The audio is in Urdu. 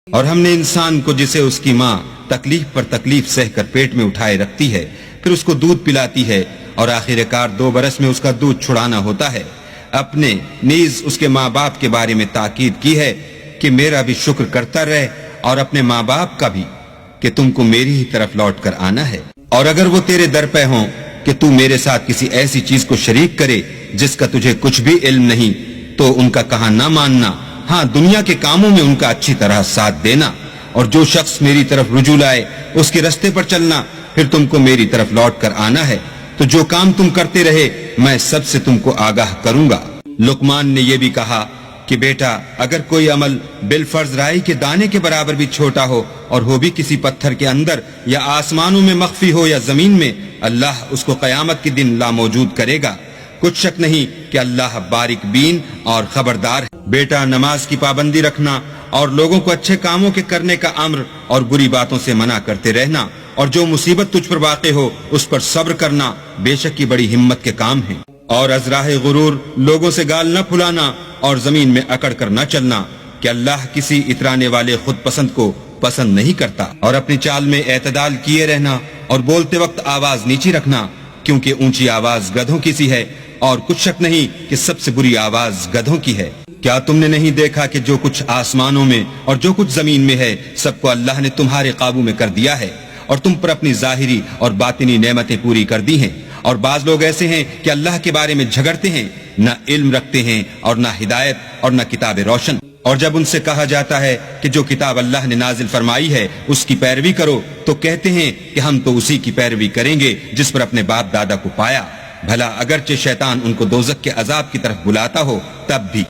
اور ہم نے انسان کو جسے اس کی ماں تکلیف پر تکلیف سہ کر پیٹ میں اٹھائے رکھتی ہے، پھر اس کو دودھ پلاتی ہے اور آخر کار 2 برس میں اس کا دودھ چھڑانا ہوتا ہے، اپنے نیز اس کے ماں باپ کے بارے میں تاکید کی ہے کہ میرا بھی شکر کرتا رہے اور اپنے ماں باپ کا بھی کہ تم کو میری ہی طرف لوٹ کر آنا ہے۔ اور اگر وہ تیرے در پہ ہوں کہ تو میرے ساتھ کسی ایسی چیز کو شریک کرے جس کا تجھے کچھ بھی علم نہیں تو ان کا کہا نہ ماننا، ہاں دنیا کے کاموں میں ان کا اچھی طرح ساتھ دینا، اور جو شخص میری طرف رجوع لائے اس کے رستے پر چلنا، پھر تم کو میری طرف لوٹ کر آنا ہے، تو جو کام تم کرتے رہے میں سب سے تم کو آگاہ کروں گا۔ لقمان نے یہ بھی کہا کہ بیٹا اگر کوئی عمل بالفرض رائی کے دانے کے برابر بھی چھوٹا ہو اور ہو بھی کسی پتھر کے اندر یا آسمانوں میں مخفی ہو یا زمین میں، اللہ اس کو قیامت کے دن لاموجود کرے گا۔ کچھ شک نہیں کہ اللہ باریک بین اور خبردار ہے۔ بیٹا نماز کی پابندی رکھنا اور لوگوں کو اچھے کاموں کے کرنے کا امر اور بری باتوں سے منع کرتے رہنا، اور جو مصیبت تجھ پر واقع ہو اس پر صبر کرنا بے شک کی بڑی ہمت کے کام ہیں۔ اور از راہ غرور لوگوں سے گال نہ پھلانا اور زمین میں اکڑ کر نہ چلنا، کہ اللہ کسی اترانے والے خود پسند کو پسند نہیں کرتا۔ اور اپنی چال میں اعتدال کیے رہنا اور بولتے وقت آواز نیچی رکھنا، کیونکہ اونچی آواز گدھوں کی سی ہے، اور کچھ شک نہیں کہ سب سے بری آواز گدھوں کی ہے۔ کیا تم نے نہیں دیکھا کہ جو کچھ آسمانوں میں اور جو کچھ زمین میں ہے سب کو اللہ نے تمہارے قابو میں کر دیا ہے، اور تم پر اپنی ظاہری اور باطنی نعمتیں پوری کر دی ہیں۔ اور بعض لوگ ایسے ہیں کہ اللہ کے بارے میں جھگڑتے ہیں، نہ علم رکھتے ہیں اور نہ ہدایت اور نہ کتاب روشن، اور جب ان سے کہا جاتا ہے کہ جو کتاب اللہ نے نازل فرمائی ہے اس کی پیروی کرو تو کہتے ہیں کہ ہم تو اسی کی پیروی کریں گے جس پر اپنے باپ دادا کو پایا۔ بھلا اگرچہ شیطان ان کو دوزخ کے عذاب کی طرف بلاتا ہو تب بھی